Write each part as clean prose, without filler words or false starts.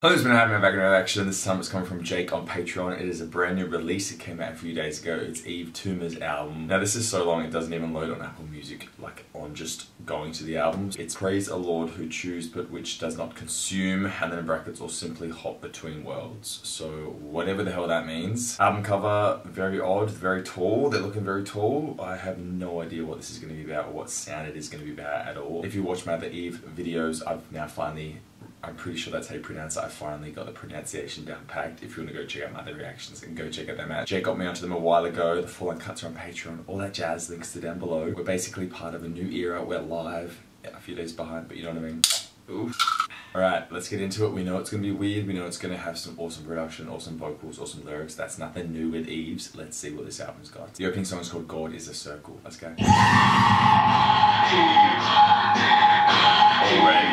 Hello, it's been having a background reaction. This time it's coming from Jake on Patreon. It is a brand new release. It came out a few days ago. It's Yves Tumor's album. Now this is so long it doesn't even load on Apple Music, like on just going to the albums. It's praise a Lord who chews but which does not consume, and then in brackets, or simply hop between worlds. So whatever the hell that means. Album cover, very odd, very tall. They're looking very tall. I have no idea what this is going to be about or what sound it is going to be about at all. If you watch my other Yves videos, I'm pretty sure that's how you pronounce it. I finally got the pronunciation down packed. If you want to go check out my other reactions, and go check out them out. Jake got me onto them a while ago. The full uncuts are on Patreon. All that jazz, links to down below. We're basically part of a new era. We're live, a few days behind, but you know what I mean. Oof. Alright, let's get into it. We know it's going to be weird. We know it's going to have some awesome production, awesome vocals, awesome lyrics. That's nothing new with Yves. Let's see what this album's got. The opening song is called God is a Circle. Let's go. Already.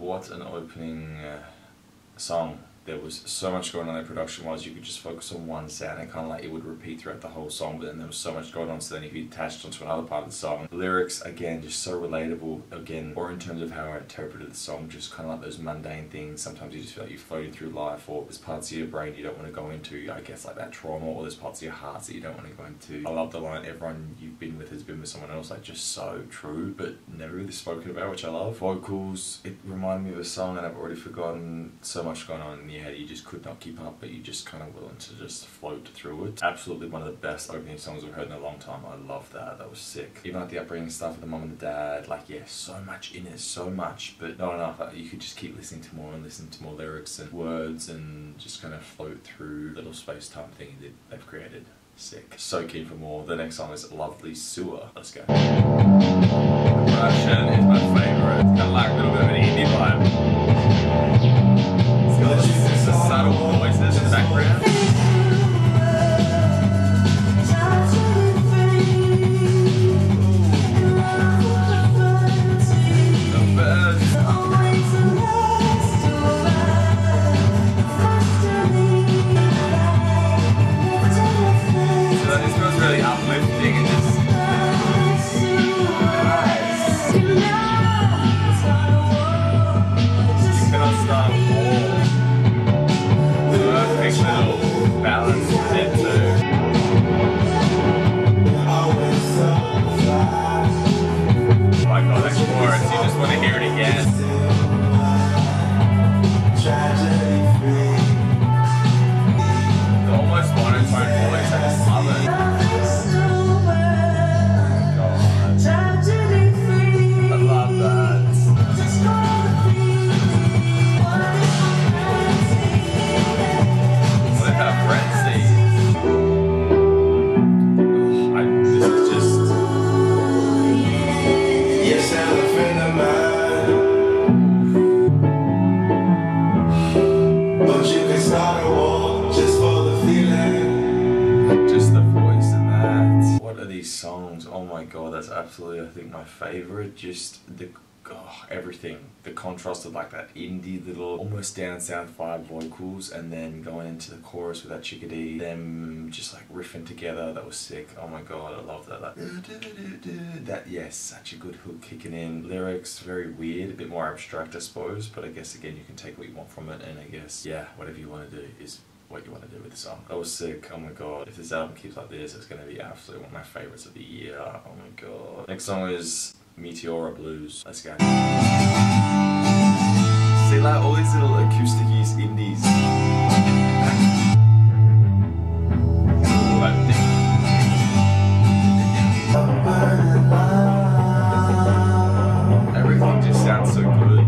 What an opening song. There was so much going on there production-wise. You could just focus on one sound and kind of like it would repeat throughout the whole song, but then there was so much going on, so then if you attached onto another part of the song. The lyrics, again, just so relatable, again, or in terms of how I interpreted the song, just kind of like those mundane things. Sometimes you just feel like you're floating through life, or there's parts of your brain you don't want to go into, I guess like that trauma, or there's parts of your heart that you don't want to go into. I love the line, everyone you've been with has been with someone else, like just so true, but never really spoken about, which I love. Vocals, it reminded me of a song and I've already forgotten. So much going on in your head, you just could not keep up, but you just kind of willing to just float through it. Absolutely one of the best opening songs I've heard in a long time. I love that. That was sick. Even like the upbringing stuff with the mum and the dad, like yeah, so much in it, so much, but not enough. You could just keep listening to more and listening to more lyrics and words and just kind of float through little space-time thing that they've created. Sick. So keen for more. The next song is Lovely Sewer. Let's go. The production is my favourite. It's kind of like a little bit of an indie vibe. It's got the subtle voices in the background. Songs, oh my god, that's absolutely I think my favourite. Just the everything. The contrast of like that indie little, almost down south vibe vocals, and then going into the chorus with that chickadee, them just like riffing together, that was sick. Oh my god, I love that. That, yes, such a good hook kicking in. Lyrics, very weird, a bit more abstract I suppose, but I guess again you can take what you want from it, and I guess, yeah, whatever you want to do is what you want to do with the song. That was sick. Oh my god. If this album keeps like this, it's going to be absolutely one of my favorites of the year. Oh my god. Next song is Meteora Blues. Let's go. See, like all these little acoustic indies. Everything just sounds so good.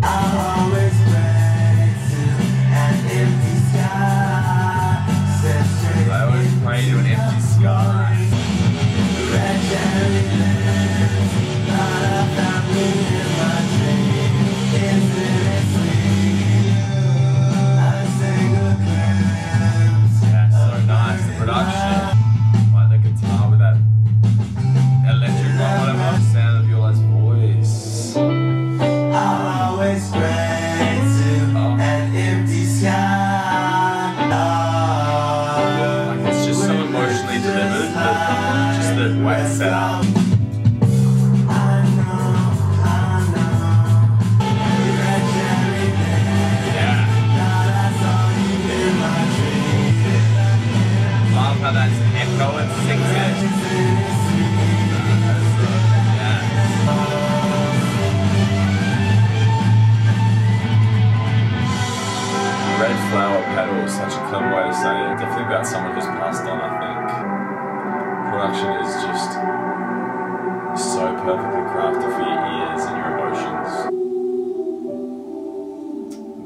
I always pray to an empty sky. Such a clever way to say it. Definitely about someone who's passed on, I think. Production is just so perfectly crafted for your ears and your emotions.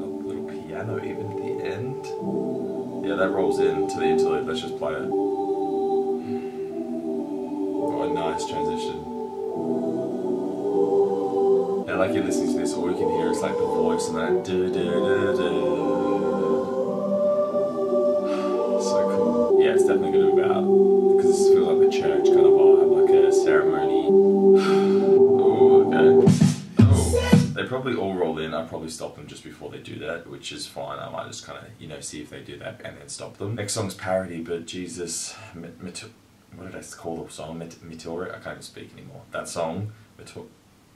A little piano even at the end. Yeah, that rolls into the interlude. Let's just play it. Oh, a nice transition. Now, like you're listening to this, all you can hear is like the voice and that yeah, it's definitely going to be about, because this feels like the church kind of vibe, like a ceremony. Oh, okay. Oh, they probably all roll in. I'll probably stop them just before they do that, which is fine. I might just kind of, you know, see if they do that and then stop them. Next song's parody, but Jesus, what did I call the song? Meteora? I can't even speak anymore. That song,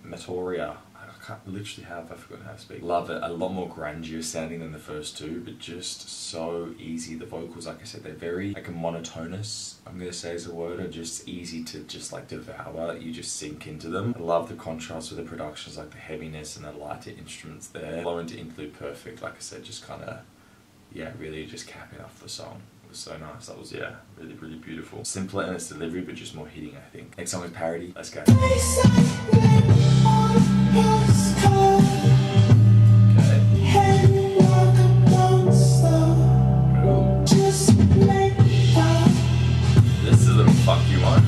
Meteoria. I forgot how to speak. Love it. A lot more grungier sounding than the first two, but just so easy. The vocals, like I said, they're very like a monotonous, I'm gonna say is a word, are just easy to just like devour. You just sink into them. I love the contrast with the productions, like the heaviness and the lighter instruments there. Flow into interlude perfect, like I said, just kind of, yeah, really just capping off the song. It was so nice. That was, yeah, really, really beautiful. Simpler in its delivery, but just more hitting, I think. Next song is Parody. Let's go. This is a little fuck you on.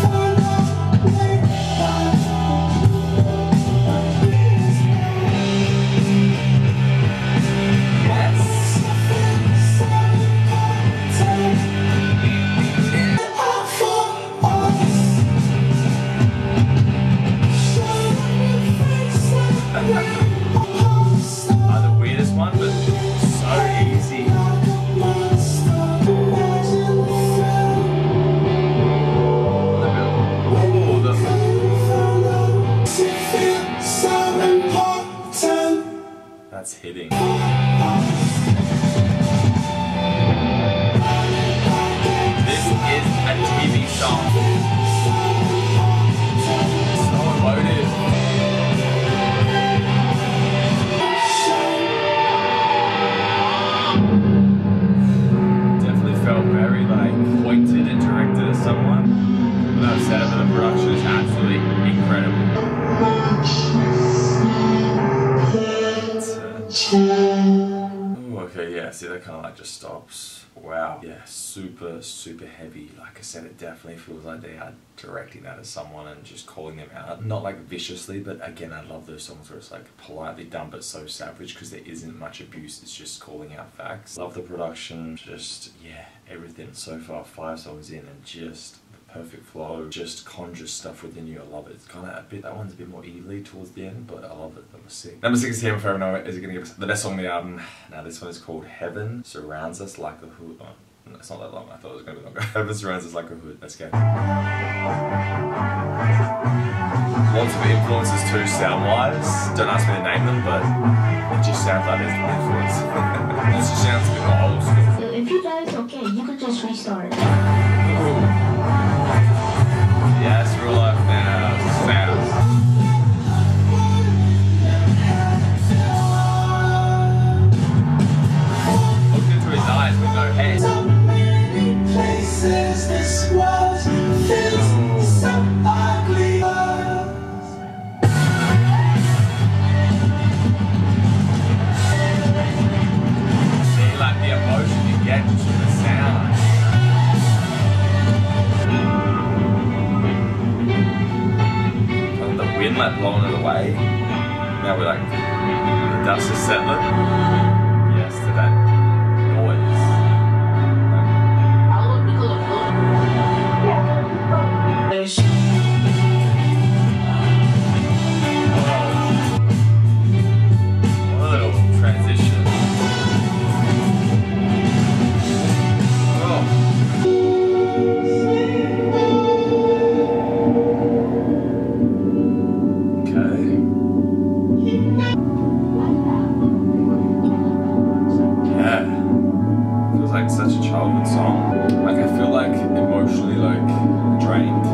That's hitting. This is a TV song. So emotive. Definitely felt very like pointed and directed at someone. But I've said it, but the production is absolutely incredible. Ooh, okay, yeah, see that kind of like just stops. Wow. Yeah, super, super heavy. Like I said, it definitely feels like they are directing that at someone and just calling them out. Not like viciously, but again, I love those songs where it's like politely done but so savage because there isn't much abuse, it's just calling out facts. Love the production, just, yeah, everything so far. 5 songs in and just the perfect flow, just conjures stuff within you. I love it. It's kind of a bit, that one's a bit more evenly towards the end, but I love it. That was sick. Number 6 is here, Forever Know It. Is it going to give us the best song on the album? Now this one is called Heaven Surrounds Us Like a Hood. Oh, it's not that long. I thought it was going to be longer. Heaven Surrounds Us Like a Hood. Let's go. Lots of influences too, sound-wise. Don't ask me to name them, but it just sounds like there's an influence. It just sounds a bit more old school. If you die, it's okay. You can just restart. Ooh. Yes, real life now. Sounds. Look into his eyes with no head. So many places this world feels so ugly. See, like the emotion you get just from the sound. The wind like blowing it away. Now we're like, the dust is settling. Yes, to that noise. What a little transition. Such a childhood song. Like I feel like emotionally like drained.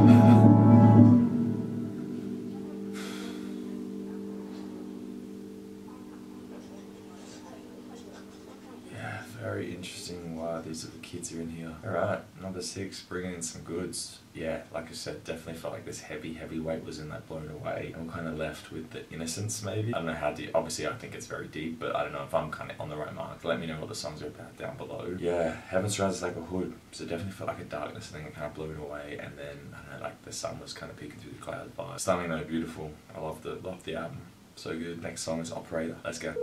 Yeah, very interesting why these little kids are in here. Alright, number 6, bringing in some goods. Yeah, like I said, definitely felt like this heavy weight was in that Blown Away. I'm kind of left with the innocence maybe. I don't know how deep, obviously I think it's very deep, but I don't know if I'm kind of on the right mark. Let me know what the songs are about down below. Yeah, Heaven Surrounds Us Like a Hood. So it definitely felt like a darkness and then it kind of blew it away, and then, I don't know, like the sun was kind of peeking through the cloud vibe. Stunning though, beautiful. I love the album. So good. Next song is Operator. Let's go.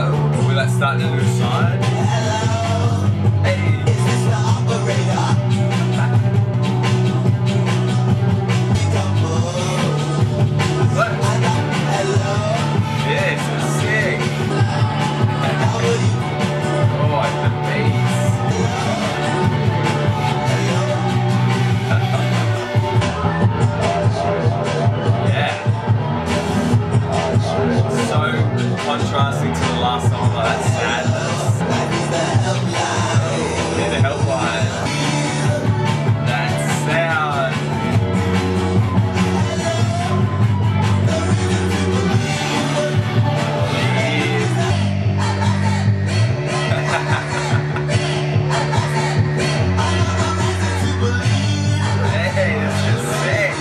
Oh, let's start on the other side. Hey, is this the operator? What? Hello. This is sick. Oh, the bass. Yeah. So contrasting to the last song, like that sadness. Yeah, the helpline. That sound. Hey, this is sick.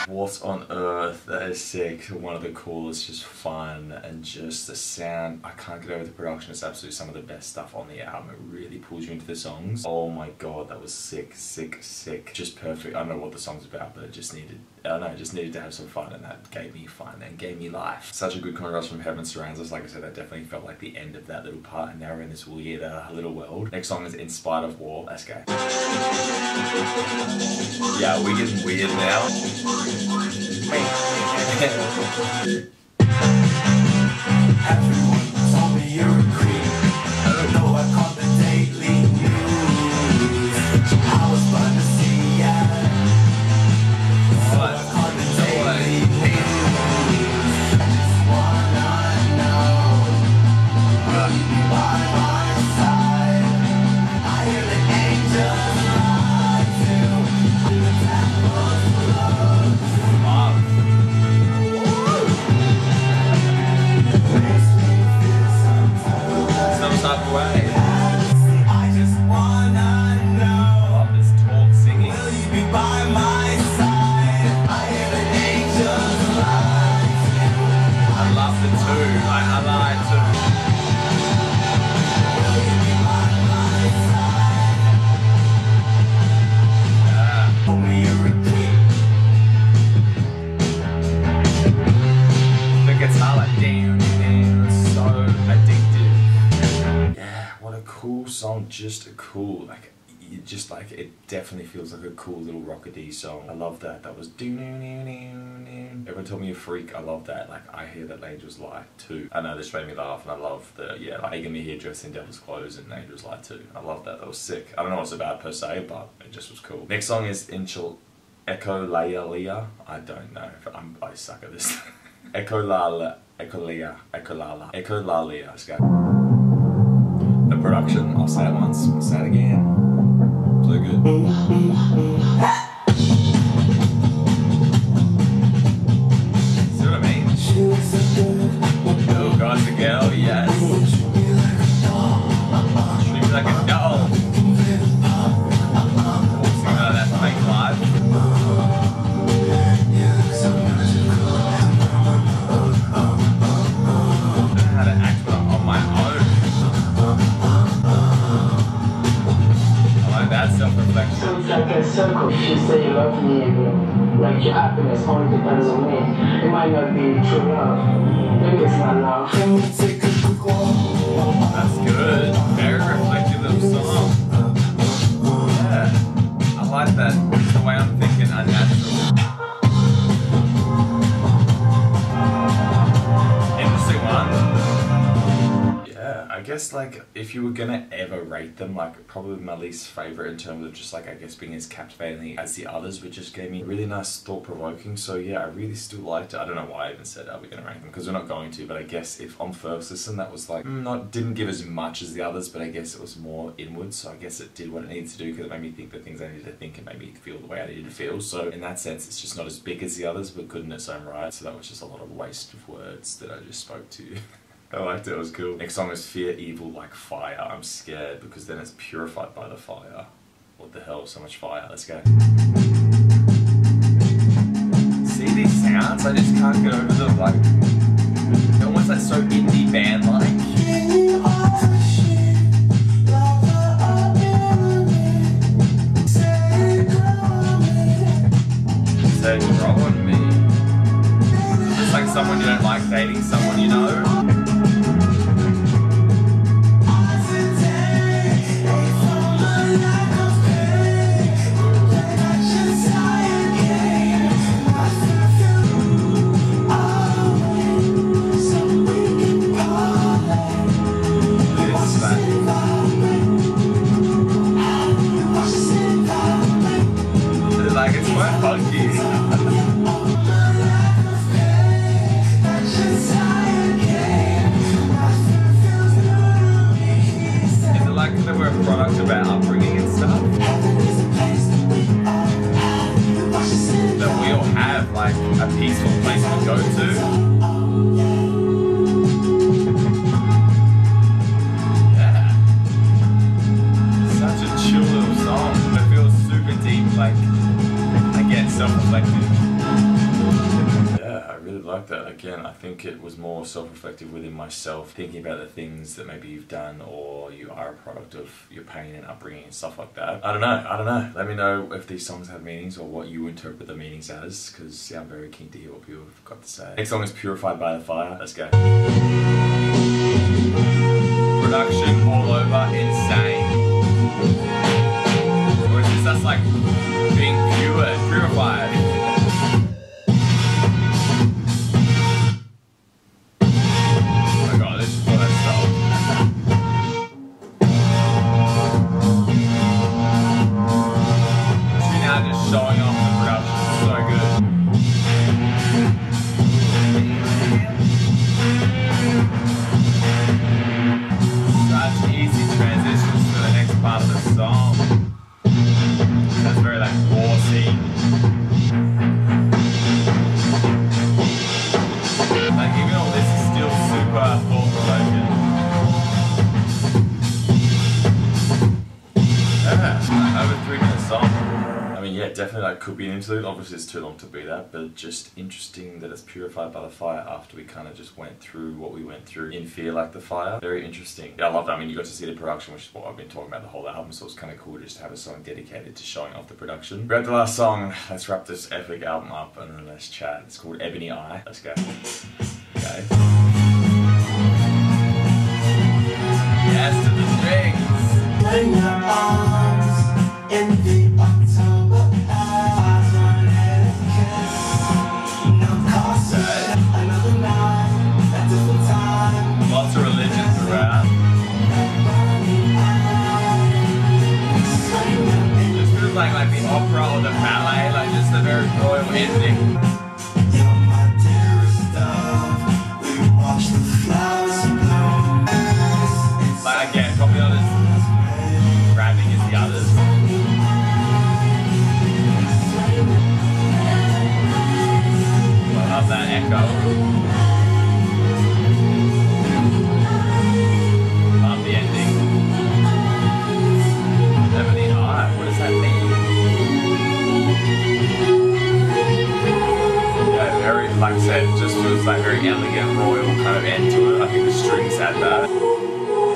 What on earth? That is sick. One of the coolest, just fun, and just the sound. I can't get over the production. It's absolutely some of the best stuff on the album. It really pulls you into the songs. Oh my god, that was sick, sick, sick. Just perfect. I don't know what the song's about, but it just needed, I don't know, it just needed to have some fun, and that gave me fun and gave me life. Such a good contrast from Heaven Surrounds Us. Like I said, that definitely felt like the end of that little part, and now we're in this weird little world. Next song is In Spite of War. Let's go. Yeah, we're getting weird now. Everyone told me you're a creep. I don't know, I caught the daily news. I was fun to see ya. So I caught the daily news. I just wanna know, will you be by my side? I hear the angels lie too. The temples close. Makes me feel sometimes just cool. Like, just like, it definitely feels like a cool little rockety song. I love that. That was everyone told me a freak. I love that. Like, I hear that Angel's Light too. I know this made me laugh, and I love the, yeah, like making me here dressed in devil's clothes and Angel's Light too. I love that. That was sick. I don't know what it's about per se, but it just was cool. Next song is Echolalia. I don't know if I suck at this. Echolalia. Let's go. The production, I'll say it once, I'll say it again. So good. See what I mean? Oh, guys, the girl, yes. Treat me like a doll. Something like that to make live. Sounds like a circle. You say you love me, like your happiness only depends on me. It might not be true love. Maybe it's not love. That's good. Very reflective little song. Yeah. I like that. It's the way I'm thinking, unnatural. Interesting one. I guess, like, if you were gonna ever rate them, like, probably my least favorite in terms of just, like, I guess being as captivating as the others, but just gave me really nice, thought-provoking. So yeah, I really still liked it. I don't know why I even said, are we gonna rank them, because we're not going to, but I guess if on first listen that was like, didn't give as much as the others, but I guess it was more inward, so I guess it did what it needed to do, because it made me think the things I needed to think and made me feel the way I needed to feel. So in that sense, it's just not as big as the others, but good in its own right. So that was just a lot of waste of words that I just spoke to you. I liked it, it was cool. Next song is Fear Evil Like Fire. I'm scared, because then it's purified by the fire. What the hell, so much fire. Let's go. See these sounds? I just can't get over them. Like, they're almost like so indie band-like. Say grow on me. It's just like someone you don't like dating someone you know. About upbringing and stuff that we all have, like a peaceful place to go to. Yeah, such a chill little song. It feels super deep, like again self-reflective. I really like that. Again, I think it was more self-reflective within myself, thinking about the things that maybe you've done or you are a product of your pain and upbringing and stuff like that. I don't know. Let me know if these songs have meanings or what you interpret the meanings as, because yeah, I'm very keen to hear what people have got to say. Next song is Purified by the Fire. Let's go. Production all over, insane. Or is this us like being purified? Showing off the production, so good. Such easy transitions to the next part of the song. That's very like war scene. Like even all this is still super thought-provoking. Yeah, over 3 minute song. I mean, yeah, definitely that could be an interlude. Obviously it's too long to be that, but just interesting that it's purified by the fire after we kind of just went through what we went through in Fear Like the Fire. Very interesting. Yeah, I love that. I mean, you got to see the production, which is what I've been talking about the whole album, so it's kind of cool just to have a song dedicated to showing off the production. We're at the last song. Let's wrap this epic album up and then let's chat. It's called Ebony Eye. Let's go. Okay. Yes to the strings. Swing your arms in the October air. Run and kiss. No caution. Another night, a different time. Lots of religions around. Just feels like the opera or the ballet, like just a very royal ending. You're my dearest love. We watch the flowers bloom. Like again, probably not as grabbing as the others. I love that echo. Love the ending. Ebony Eye, what does that mean? Yeah, very, like I said, just feels like very elegant, royal kind of end to it. I think the strings add that.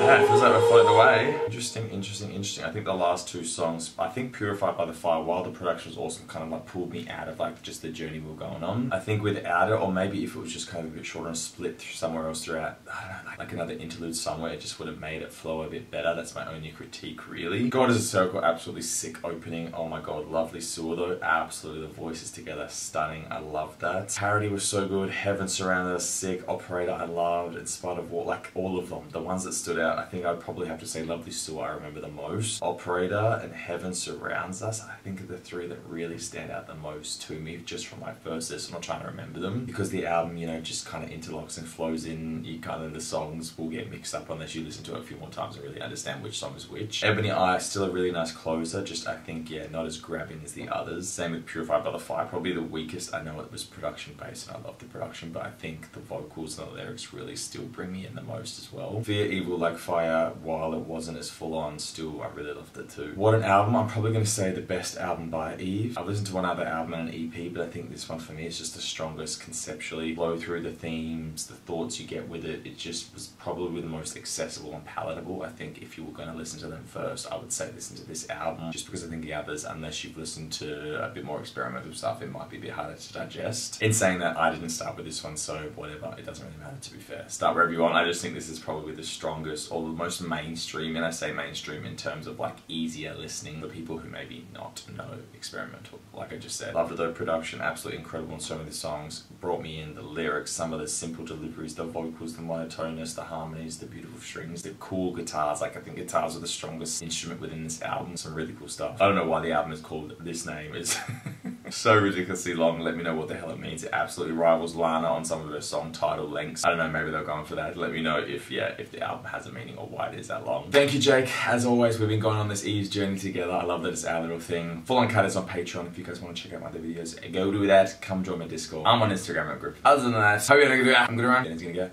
Yeah, it feels like we're floating away. Interesting. I think the last two songs, I think Purified by the Fire, while the production was awesome, kind of like pulled me out of like just the journey we were going on. I think without it, or maybe if it was just kind of a bit shorter and split somewhere else throughout, I don't know, like another interlude somewhere, it just would have made it flow a bit better. That's my only critique, really. God is a Circle, absolutely sick opening. Oh my god, lovely Sewer though. Absolutely, the voices together, stunning. I love that. Parody was so good. Heaven Surrounded Us, sick. Operator, I loved. In spite of what, like all of them, the ones that stood out, I think I'd probably have to say Lovely Sewer I remember the most. Operator and Heaven Surrounds Us, I think are the three that really stand out the most to me just from my first listen. I'm not trying to remember them because the album, you know, just kind of interlocks and flows in. You kind of, the songs will get mixed up unless you listen to it a few more times and really understand which song is which. Ebony Eye, still a really nice closer, just I think, yeah, not as grabbing as the others. Same with Purified by the Fire, probably the weakest. I know it was production based and I love the production, but I think the vocals and the lyrics really still bring me in the most as well. Fear Evil Like Fire, while it wasn't as full on, still I really loved it too. What an album. I'm probably going to say the best album by Yves. I've listened to one other album and an EP, but I think this one for me is just the strongest conceptually. Flow through the themes, the thoughts you get with it, it just was probably the most accessible and palatable. I think if you were going to listen to them first, I would say listen to this album, just because I think the others, unless you've listened to a bit more experimental stuff, it might be a bit harder to digest. In saying that, I didn't start with this one, so whatever, it doesn't really matter, to be fair. Start wherever you want. I just think this is probably the strongest or the most mainstream, and I say mainstream in terms of like easier listening for people who maybe not know experimental. Like I just said, loved it though. Production absolutely incredible in so many songs, brought me in. The lyrics, some of the simple deliveries, the vocals, the monotoneness, the harmonies, the beautiful strings, the cool guitars. Like I think guitars are the strongest instrument within this album. Some really cool stuff. I don't know why the album is called this name. It's so ridiculously long. Let me know what the hell it means. It absolutely rivals Lana on some of her song title lengths. I don't know, maybe they're going for that. Let me know if the album has a meaning or why it is that long. Thank you, Jake. As always, we've been going on this Yves journey together. I love that it's our little thing. Full on cut is on Patreon. If you guys want to check out my other videos, go do that. Come join my Discord. I'm on Instagram at Grip. Other than that, hope you had a good day. I'm good around. And it's gonna go.